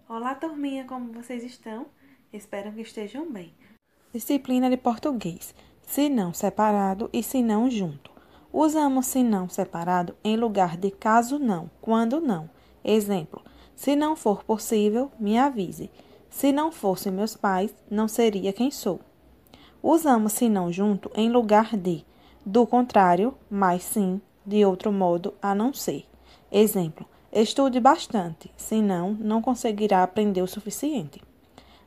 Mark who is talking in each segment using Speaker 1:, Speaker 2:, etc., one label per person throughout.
Speaker 1: Olá, turminha, como vocês estão? Espero que estejam bem. Disciplina de português. Se não separado e se não junto. Usamos se não separado em lugar de caso não, quando não. Exemplo: se não for possível, me avise. Se não fossem meus pais, não seria quem sou. Usamos se não junto em lugar de do contrário, mas sim, de outro modo, a não ser. Exemplo: estude bastante, senão não conseguirá aprender o suficiente.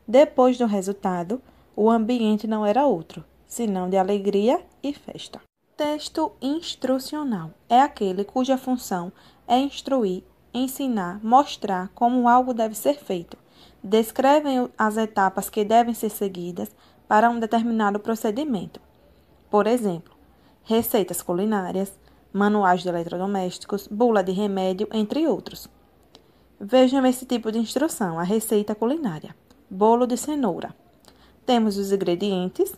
Speaker 1: Depois do resultado, o ambiente não era outro, senão de alegria e festa. Texto instrucional é aquele cuja função é instruir, ensinar, mostrar como algo deve ser feito. Descrevem as etapas que devem ser seguidas para um determinado procedimento. Por exemplo, receitas culinárias, manuais de eletrodomésticos, bula de remédio, entre outros. Vejam esse tipo de instrução, a receita culinária. Bolo de cenoura. Temos os ingredientes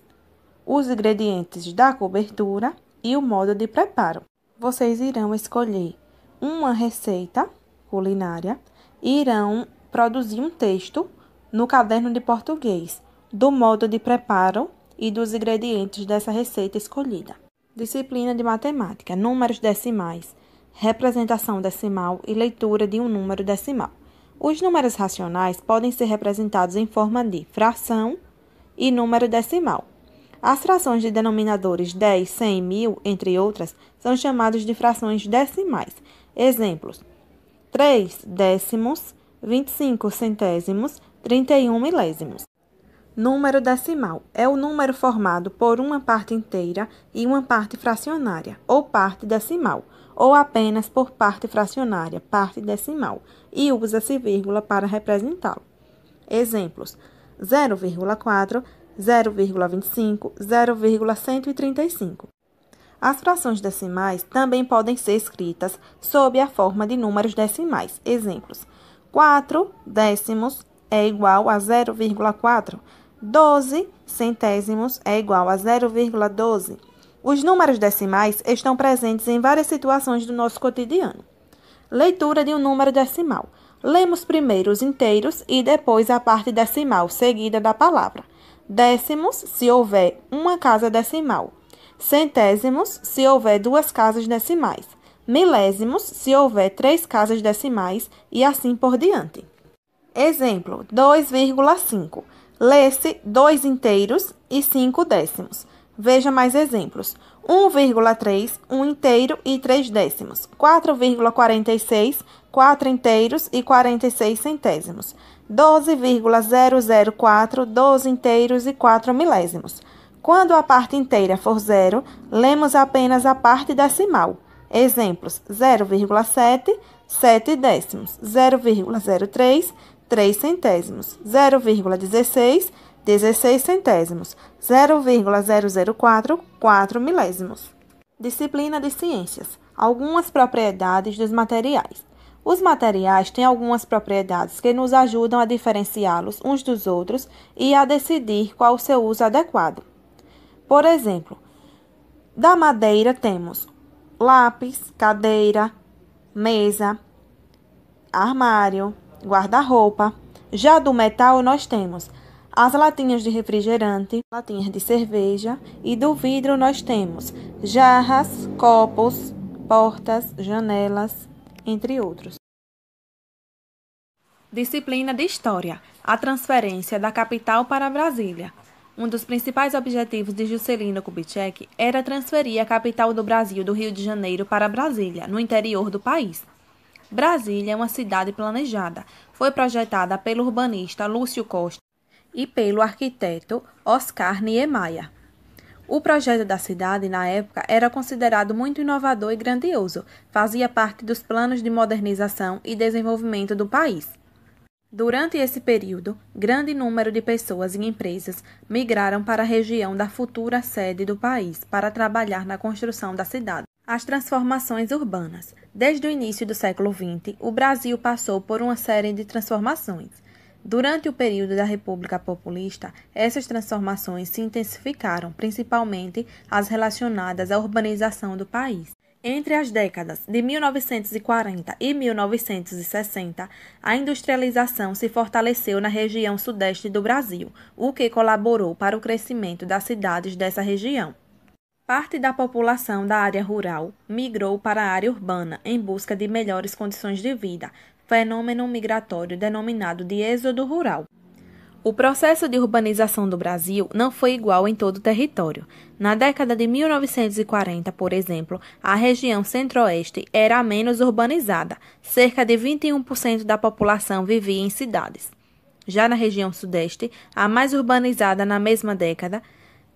Speaker 1: da cobertura e o modo de preparo. Vocês irão escolher uma receita culinária e irão produzir um texto no caderno de português do modo de preparo e dos ingredientes dessa receita escolhida. Disciplina de matemática, números decimais, representação decimal e leitura de um número decimal. Os números racionais podem ser representados em forma de fração e número decimal. As frações de denominadores 10, 100, 1000, entre outras, são chamadas de frações decimais. Exemplos: 3 décimos, 25 centésimos, 31 milésimos. Número decimal é o número formado por uma parte inteira e uma parte fracionária, ou parte decimal, ou apenas por parte fracionária, parte decimal, e usa-se vírgula para representá-lo. Exemplos: 0,4, 0,25, 0,135. As frações decimais também podem ser escritas sob a forma de números decimais. Exemplos: 4 décimos é igual a 0,4. 12 centésimos é igual a 0,12. Os números decimais estão presentes em várias situações do nosso cotidiano. Leitura de um número decimal. Lemos primeiro os inteiros e depois a parte decimal, seguida da palavra. Décimos, se houver uma casa decimal. Centésimos, se houver duas casas decimais. Milésimos, se houver três casas decimais e assim por diante. Exemplo: 2,5. Lê-se 2 inteiros e 5 décimos. Veja mais exemplos: 1,3, 1 inteiro e 3 décimos. 4,46, 4 inteiros e 46 centésimos. 12,004, 12 inteiros e 4 milésimos. Quando a parte inteira for zero, lemos apenas a parte decimal. Exemplos: 0,7, 7 décimos. 0,03, 3 centésimos, 0,16, 16 centésimos, 0,004, 4 milésimos. Disciplina de ciências. Algumas propriedades dos materiais. Os materiais têm algumas propriedades que nos ajudam a diferenciá-los uns dos outros e a decidir qual o seu uso adequado. Por exemplo, da madeira temos lápis, cadeira, mesa, armário, guarda-roupa. Já do metal, nós temos as latinhas de refrigerante, latinhas de cerveja, e do vidro nós temos jarras, copos, portas, janelas, entre outros. Disciplina de História. A transferência da capital para Brasília. Um dos principais objetivos de Juscelino Kubitschek era transferir a capital do Brasil do Rio de Janeiro para Brasília, no interior do país. Brasília é uma cidade planejada. Foi projetada pelo urbanista Lúcio Costa e pelo arquiteto Oscar Niemeyer. O projeto da cidade, na época, era considerado muito inovador e grandioso. Fazia parte dos planos de modernização e desenvolvimento do país. Durante esse período, grande número de pessoas e empresas migraram para a região da futura sede do país para trabalhar na construção da cidade. As transformações urbanas. Desde o início do século XX, o Brasil passou por uma série de transformações. Durante o período da República Populista, essas transformações se intensificaram, principalmente as relacionadas à urbanização do país. Entre as décadas de 1940 e 1960, a industrialização se fortaleceu na região sudeste do Brasil, o que colaborou para o crescimento das cidades dessa região. Parte da população da área rural migrou para a área urbana em busca de melhores condições de vida, fenômeno migratório denominado de êxodo rural. O processo de urbanização do Brasil não foi igual em todo o território. Na década de 1940, por exemplo, a região centro-oeste era a menos urbanizada, cerca de 21% da população vivia em cidades. Já na região sudeste, a mais urbanizada na mesma década,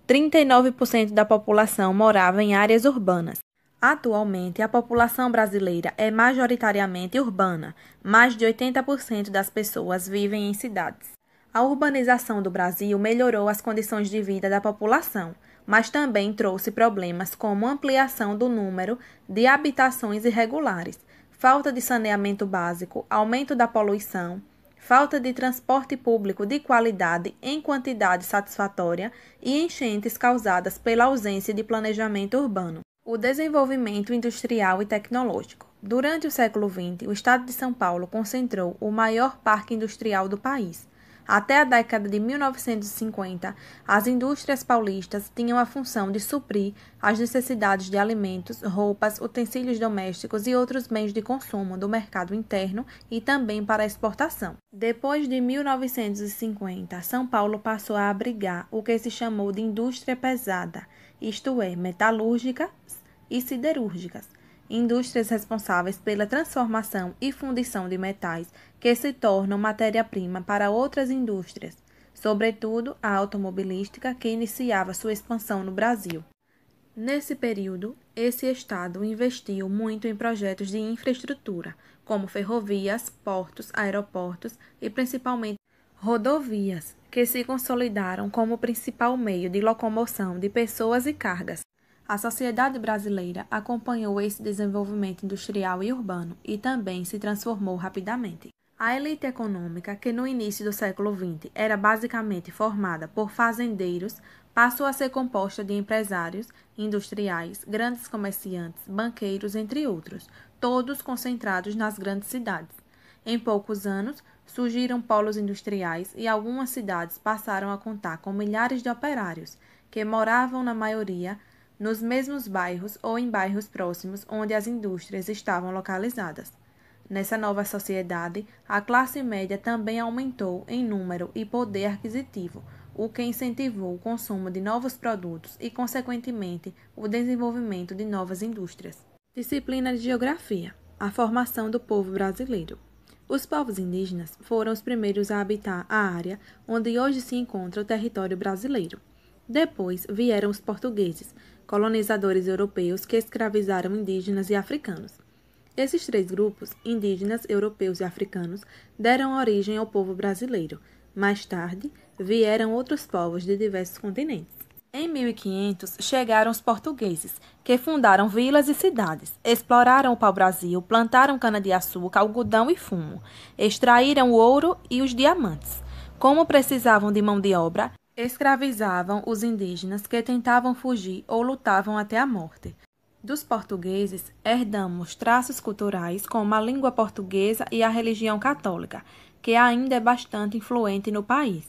Speaker 1: 39% da população morava em áreas urbanas. Atualmente, a população brasileira é majoritariamente urbana. Mais de 80% das pessoas vivem em cidades. A urbanização do Brasil melhorou as condições de vida da população, mas também trouxe problemas como ampliação do número de habitações irregulares, falta de saneamento básico, aumento da poluição, falta de transporte público de qualidade em quantidade satisfatória e enchentes causadas pela ausência de planejamento urbano. O desenvolvimento industrial e tecnológico. Durante o século XX, o estado de São Paulo concentrou o maior parque industrial do país. Até a década de 1950, as indústrias paulistas tinham a função de suprir as necessidades de alimentos, roupas, utensílios domésticos e outros bens de consumo do mercado interno e também para a exportação. Depois de 1950, São Paulo passou a abrigar o que se chamou de indústria pesada, isto é, metalúrgicas e siderúrgicas. Indústrias responsáveis pela transformação e fundição de metais que se tornam matéria-prima para outras indústrias, sobretudo a automobilística, que iniciava sua expansão no Brasil. Nesse período, esse estado investiu muito em projetos de infraestrutura, como ferrovias, portos, aeroportos e principalmente rodovias, que se consolidaram como principal meio de locomoção de pessoas e cargas. A sociedade brasileira acompanhou esse desenvolvimento industrial e urbano e também se transformou rapidamente. A elite econômica, que no início do século XX era basicamente formada por fazendeiros, passou a ser composta de empresários, industriais, grandes comerciantes, banqueiros, entre outros, todos concentrados nas grandes cidades. Em poucos anos, surgiram polos industriais e algumas cidades passaram a contar com milhares de operários, que moravam, na maioria, nos mesmos bairros ou em bairros próximos onde as indústrias estavam localizadas. Nessa nova sociedade, a classe média também aumentou em número e poder aquisitivo, o que incentivou o consumo de novos produtos e, consequentemente, o desenvolvimento de novas indústrias. Disciplina de Geografia: a formação do povo brasileiro. Os povos indígenas foram os primeiros a habitar a área onde hoje se encontra o território brasileiro. Depois vieram os portugueses, colonizadores europeus que escravizaram indígenas e africanos. Esses três grupos, indígenas, europeus e africanos, deram origem ao povo brasileiro. Mais tarde, vieram outros povos de diversos continentes. Em 1500, chegaram os portugueses, que fundaram vilas e cidades, exploraram o pau-brasil, plantaram cana-de-açúcar, algodão e fumo, extraíram o ouro e os diamantes. Como precisavam de mão de obra, escravizavam os indígenas que tentavam fugir ou lutavam até a morte. Dos portugueses, herdamos traços culturais como a língua portuguesa e a religião católica, que ainda é bastante influente no país.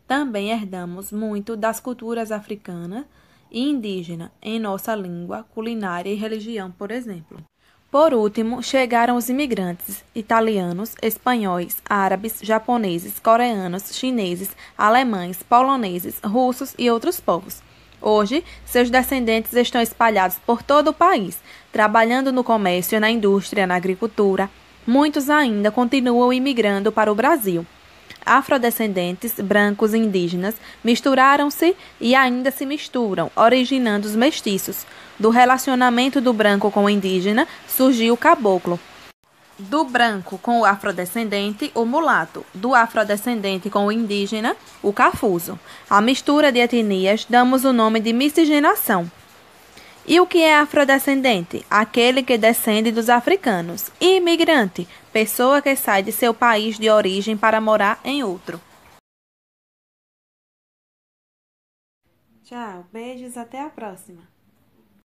Speaker 1: Também herdamos muito das culturas africana e indígena em nossa língua, culinária e religião, por exemplo. Por último, chegaram os imigrantes italianos, espanhóis, árabes, japoneses, coreanos, chineses, alemães, poloneses, russos e outros povos. Hoje, seus descendentes estão espalhados por todo o país, trabalhando no comércio, na indústria, na agricultura. Muitos ainda continuam imigrando para o Brasil. Afrodescendentes, brancos e indígenas misturaram-se e ainda se misturam, originando os mestiços. Do relacionamento do branco com o indígena surgiu o caboclo. Do branco com o afrodescendente, o mulato. Do afrodescendente com o indígena, o cafuso. A mistura de etnias damos o nome de miscigenação. E o que é afrodescendente? Aquele que descende dos africanos. E imigrante? Pessoa que sai de seu país de origem para morar em outro. Tchau, beijos, até a próxima.